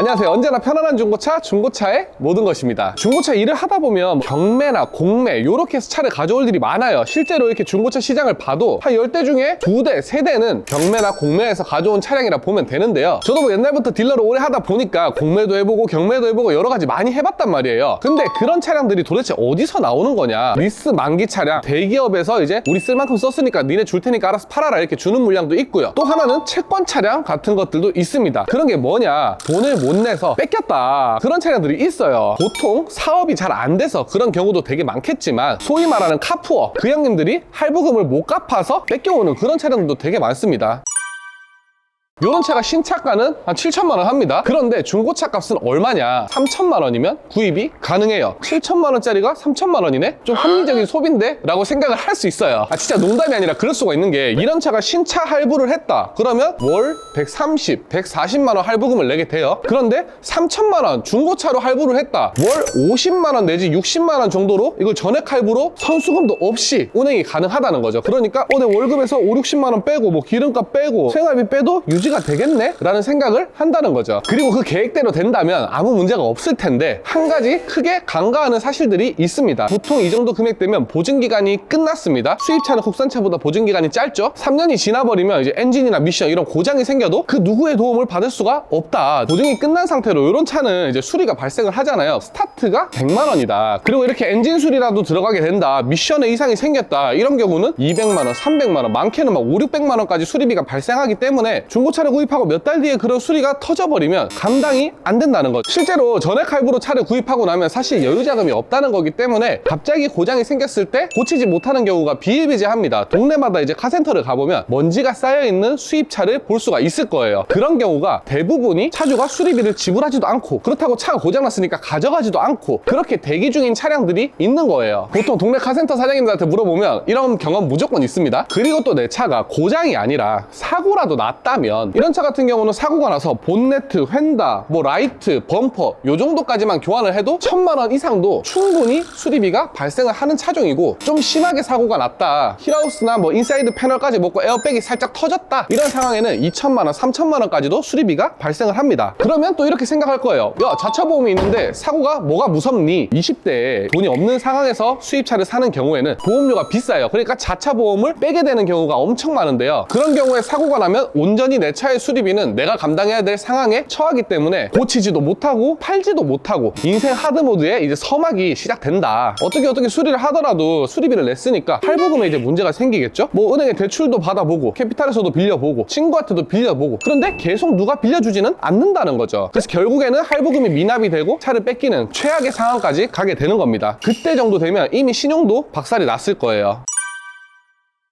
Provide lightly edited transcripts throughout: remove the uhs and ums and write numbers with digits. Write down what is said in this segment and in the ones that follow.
안녕하세요. 언제나 편안한 중고차, 중고차의 모든 것입니다. 중고차 일을 하다 보면 경매나 공매 이렇게 해서 차를 가져올 일이 많아요. 실제로 이렇게 중고차 시장을 봐도 한 10대 중에 2대, 3대는 경매나 공매에서 가져온 차량이라 보면 되는데요. 저도 뭐 옛날부터 딜러를 오래 하다 보니까 공매도 해보고 경매도 해보고 여러 가지 많이 해봤단 말이에요. 근데 그런 차량들이 도대체 어디서 나오는 거냐? 리스 만기 차량, 대기업에서 이제 우리 쓸 만큼 썼으니까 니네 줄 테니까 알아서 팔아라 이렇게 주는 물량도 있고요. 또 하나는 채권 차량 같은 것들도 있습니다. 그런 게 뭐냐? 돈을 못 내서 뺏겼다, 그런 차량들이 있어요. 보통 사업이 잘 안 돼서 그런 경우도 되게 많겠지만 소위 말하는 카푸어, 그 형님들이 할부금을 못 갚아서 뺏겨오는 그런 차량들도 되게 많습니다. 이런 차가 신차가는 한 7천만 원 합니다. 그런데 중고차 값은 얼마냐? 3천만 원이면 구입이 가능해요. 7천만 원짜리가 3천만 원이네? 좀 합리적인 소비인데? 라고 생각을 할 수 있어요. 진짜 농담이 아니라 그럴 수가 있는 게, 이런 차가 신차 할부를 했다 그러면 월 130, 140만 원 할부금을 내게 돼요. 그런데 3천만 원 중고차로 할부를 했다, 월 50만 원 내지 60만 원 정도로 이걸 전액 할부로 선수금도 없이 운행이 가능하다는 거죠. 그러니까 내 월급에서 5, 60만 원 빼고 뭐 기름값 빼고 생활비 빼도 유지가 되겠네? 라는 생각을 한다는 거죠. 그리고 그 계획대로 된다면 아무 문제가 없을 텐데, 한 가지 크게 간과하는 사실들이 있습니다. 보통 이 정도 금액되면 보증기간이 끝났습니다. 수입차는 국산차보다 보증기간이 짧죠. 3년이 지나버리면 이제 엔진이나 미션 이런 고장이 생겨도 그 누구의 도움을 받을 수가 없다. 보증이 끝난 상태로 이런 차는 이제 수리가 발생을 하잖아요. 스타트가 100만 원이다. 그리고 이렇게 엔진 수리라도 들어가게 된다, 미션에 이상이 생겼다, 이런 경우는 200만 원, 300만 원, 많게는 막 5, 600만 원까지 수리비가 발생하기 때문에 중고차를 구입하고 몇 달 뒤에 그런 수리가 터져버리면 감당이 안 된다는 것. 실제로 전액 할부로 차를 구입하고 나면 사실 여유자금이 없다는 거기 때문에 갑자기 고장이 생겼을 때 고치지 못하는 경우가 비일비재합니다. 동네마다 이제 카센터를 가보면 먼지가 쌓여있는 수입차를 볼 수가 있을 거예요. 그런 경우가 대부분이 차주가 수리비를 지불하지도 않고, 그렇다고 차가 고장났으니까 가져가지도 않고, 그렇게 대기 중인 차량들이 있는 거예요. 보통 동네 카센터 사장님들한테 물어보면 이런 경험 무조건 있습니다. 그리고 또 내 차가 고장이 아니라 사고라도 났다면, 이런 차 같은 경우는 사고가 나서 본네트, 휀다, 뭐 라이트, 범퍼 요 정도까지만 교환을 해도 1,000만 원 이상도 충분히 수리비가 발생을 하는 차종이고, 좀 심하게 사고가 났다, 힐하우스나 뭐 인사이드 패널까지 먹고 에어백이 살짝 터졌다, 이런 상황에는 2천만 원, 3천만 원까지도 수리비가 발생을 합니다. 그러면 또 이렇게 생각할 거예요. 야, 자차 보험이 있는데 사고가 뭐가 무섭니? 20대에 돈이 없는 상황에서 수입차를 사는 경우에는 보험료가 비싸요. 그러니까 자차 보험을 빼게 되는 경우가 엄청 많은데요. 그런 경우에 사고가 나면 온전히 내 차의 수리비는 내가 감당해야 될 상황에 처하기 때문에 고치지도 못하고 팔지도 못하고 인생 하드모드에 이제 서막이 시작된다. 어떻게 수리를 하더라도 수리비를 냈으니까 할부금에 이제 문제가 생기겠죠. 뭐 은행에 대출도 받아보고 캐피탈에서도 빌려보고 친구한테도 빌려보고, 그런데 계속 누가 빌려주지는 않는다는 거죠. 그래서 결국에는 할부금이 미납이 되고 차를 뺏기는 최악의 상황까지 가게 되는 겁니다. 그때 정도 되면 이미 신용도 박살이 났을 거예요.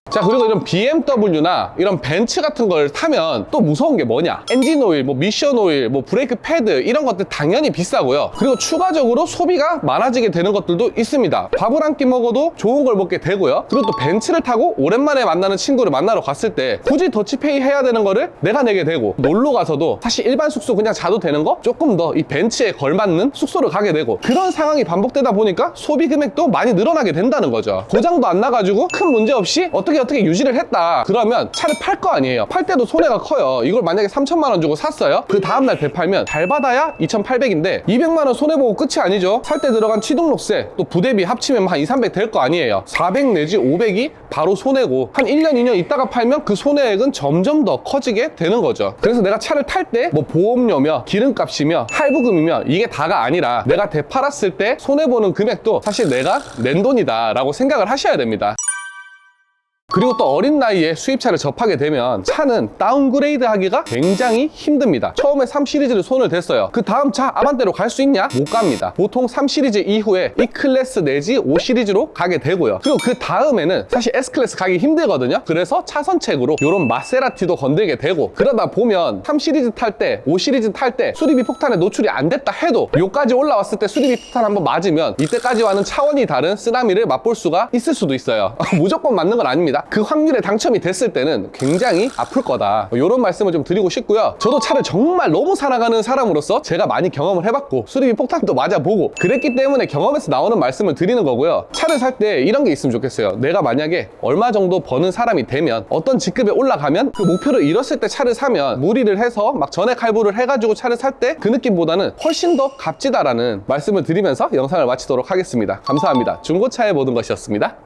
자, 그리고 이런 BMW나 이런 벤츠 같은 걸 타면 또 무서운 게 뭐냐? 엔진 오일, 뭐 미션 오일, 뭐 브레이크 패드 이런 것들 당연히 비싸고요. 그리고 추가적으로 소비가 많아지게 되는 것들도 있습니다. 밥을 한 끼 먹어도 좋은 걸 먹게 되고요. 그리고 또 벤츠를 타고 오랜만에 만나는 친구를 만나러 갔을 때 굳이 더치페이 해야 되는 거를 내가 내게 되고, 놀러 가서도 사실 일반 숙소 그냥 자도 되는 거 조금 더 이 벤츠에 걸맞는 숙소를 가게 되고, 그런 상황이 반복되다 보니까 소비 금액도 많이 늘어나게 된다는 거죠. 고장도 안 나가지고 큰 문제 없이 어떻게 유지를 했다 그러면 차를 팔 거 아니에요. 팔 때도 손해가 커요. 이걸 만약에 3천만 원 주고 샀어요. 그 다음날 되팔면 잘 받아야 2,800인데 200만 원 손해보고 끝이 아니죠. 살 때 들어간 취등록세 또 부대비 합치면 한 2, 300 될 거 아니에요. 400 내지 500이 바로 손해고, 한 1년, 2년 있다가 팔면 그 손해액은 점점 더 커지게 되는 거죠. 그래서 내가 차를 탈 때 뭐 보험료며 기름값이며 할부금이며 이게 다가 아니라 내가 되팔았을 때 손해보는 금액도 사실 내가 낸 돈이다 라고 생각을 하셔야 됩니다. 그리고 또 어린 나이에 수입차를 접하게 되면 차는 다운그레이드 하기가 굉장히 힘듭니다. 처음에 3 시리즈를 손을 댔어요. 그 다음 차 아반떼로 갈 수 있냐? 못 갑니다. 보통 3 시리즈 이후에 E클래스 내지 5 시리즈로 가게 되고요. 그리고 그 다음에는 사실 S클래스 가기 힘들거든요. 그래서 차선책으로 이런 마세라티도 건들게 되고, 그러다 보면 3 시리즈 탈 때, 5 시리즈 탈 때 수리비 폭탄에 노출이 안 됐다 해도 요까지 올라왔을 때 수리비 폭탄 한번 맞으면 이때까지와는 차원이 다른 쓰나미를 맛볼 수가 있을 수도 있어요. 무조건 맞는 건 아닙니다. 있습니다. 그 확률에 당첨이 됐을 때는 굉장히 아플 거다, 이런 말씀을 좀 드리고 싶고요. 저도 차를 정말 너무 사랑하는 사람으로서 제가 많이 경험을 해봤고 수리비 폭탄도 맞아보고 그랬기 때문에 경험에서 나오는 말씀을 드리는 거고요. 차를 살 때 이런 게 있으면 좋겠어요. 내가 만약에 얼마 정도 버는 사람이 되면, 어떤 직급에 올라가면 그 목표를 이뤘을 때 차를 사면 무리를 해서 막 전액 할부를 해가지고 차를 살 때 그 느낌보다는 훨씬 더 값지다라는 말씀을 드리면서 영상을 마치도록 하겠습니다. 감사합니다. 중고차의 모든 것이었습니다.